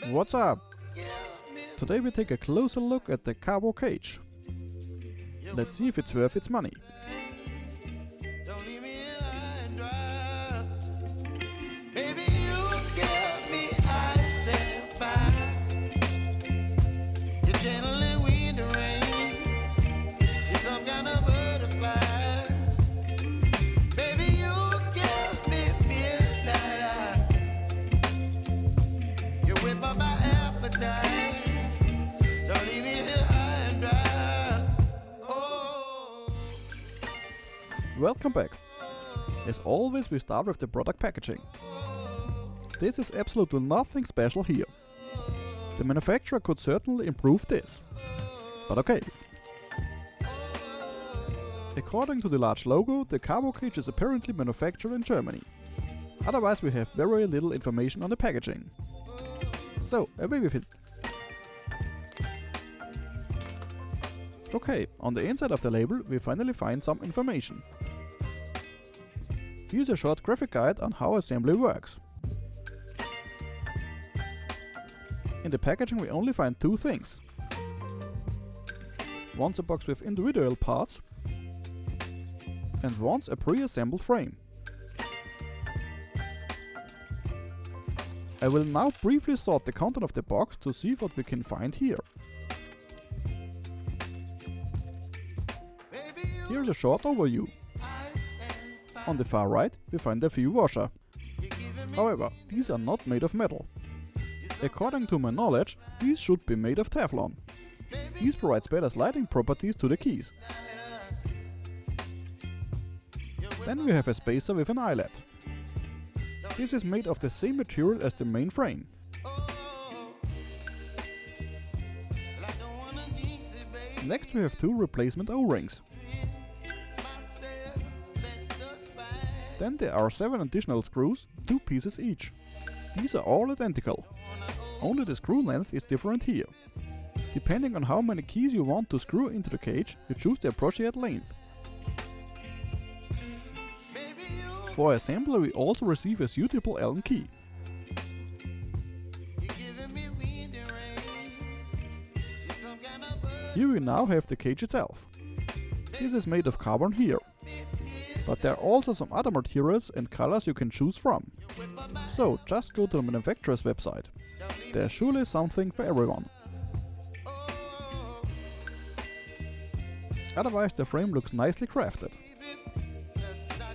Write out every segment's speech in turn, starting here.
What's up? Today we take a closer look at the Carbocage. Let's see if it's worth its money. Welcome back. As always, we start with the product packaging. This is absolutely nothing special here. The manufacturer could certainly improve this. But okay. According to the large logo, the Carbocage is apparently manufactured in Germany. Otherwise we have very little information on the packaging. So, away with it. Okay, on the inside of the label we finally find some information. Here's a short graphic guide on how assembly works. In the packaging we only find two things. Once a box with individual parts and once a pre-assembled frame. I will now briefly sort the content of the box to see what we can find here. Here's a short overview. On the far right we find a few washer. However, these are not made of metal. According to my knowledge, these should be made of teflon. These provides better sliding properties to the keys. Then we have a spacer with an eyelet. This is made of the same material as the main frame. Next we have two replacement O-rings. Then there are 7 additional screws, 2 pieces each. These are all identical. Only the screw length is different here. Depending on how many keys you want to screw into the cage, you choose the appropriate length. For assembly we also receive a suitable Allen key. Here we now have the cage itself. This is made of carbon here. But there are also some other materials and colors you can choose from. So just go to the manufacturer's website. There's surely something for everyone. Otherwise the frame looks nicely crafted.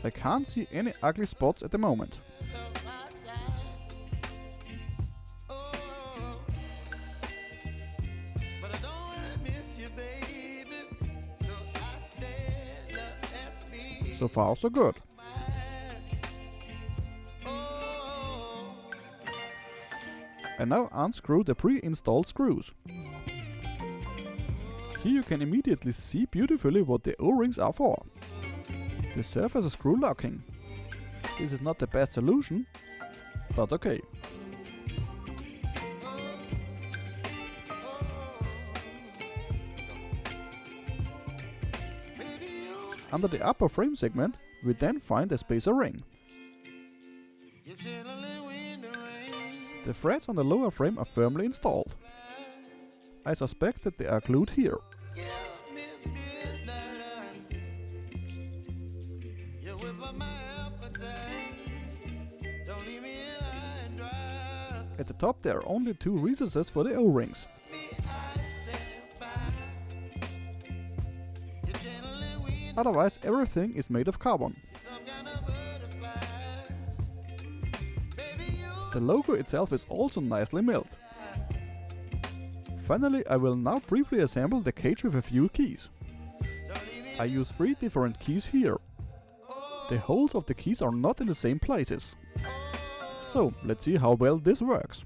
I can't see any ugly spots at the moment. So far so good. I now unscrew the pre-installed screws. Here you can immediately see beautifully what the O-rings are for. The surface is screw locking. This is not the best solution, but okay. Under the upper frame segment, we then find a spacer ring. The threads on the lower frame are firmly installed. I suspect that they are glued here. At the top there are only 2 recesses for the O-rings. Otherwise everything is made of carbon. The logo itself is also nicely milled. Finally, I will now briefly assemble the cage with a few keys. I use 3 different keys here. The holes of the keys are not in the same places. So, let's see how well this works.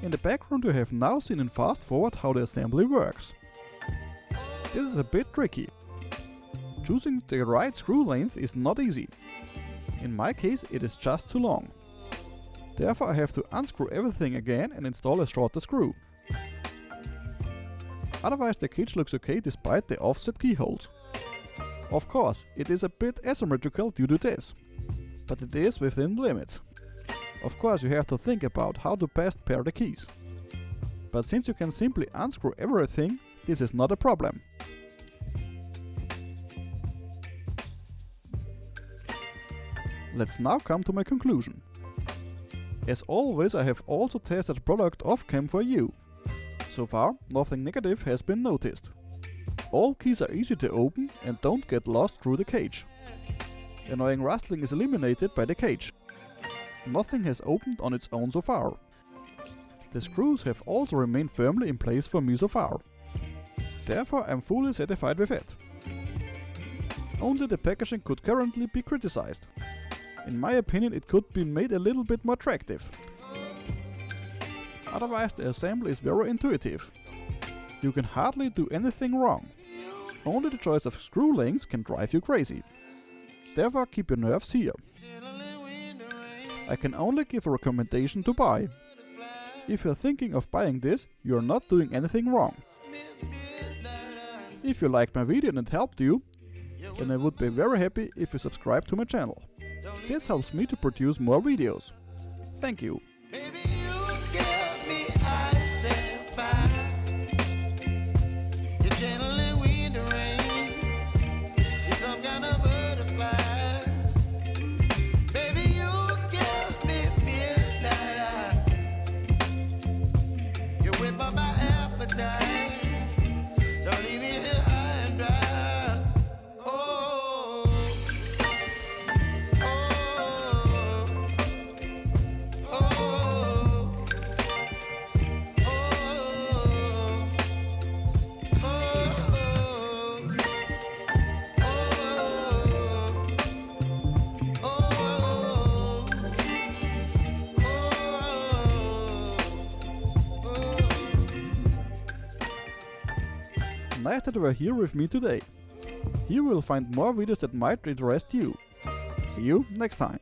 In the background you have now seen in fast forward how the assembly works. This is a bit tricky. Choosing the right screw length is not easy. In my case it is just too long. Therefore I have to unscrew everything again and install a shorter screw. Otherwise the cage looks okay despite the offset keyholes. Of course, it is a bit asymmetrical due to this. but it is within limits. Of course, you have to think about how to best pair the keys. But since you can simply unscrew everything, this is not a problem. Let's now come to my conclusion. As always, I have also tested the product off-cam for you. So far, nothing negative has been noticed. All keys are easy to open and don't get lost through the cage. Annoying rustling is eliminated by the cage. Nothing has opened on its own so far. The screws have also remained firmly in place for me so far. Therefore, I'm fully satisfied with it. Only the packaging could currently be criticized. In my opinion, it could be made a little bit more attractive. Otherwise, the assembly is very intuitive. You can hardly do anything wrong. Only the choice of screw lengths can drive you crazy. Therefore, keep your nerves here. I can only give a recommendation to buy. If you're thinking of buying this, you're not doing anything wrong. If you liked my video and it helped you, then I would be very happy if you subscribe to my channel. This helps me to produce more videos. Thank you. Nice that you were here with me today. Here you will find more videos that might interest you. See you next time.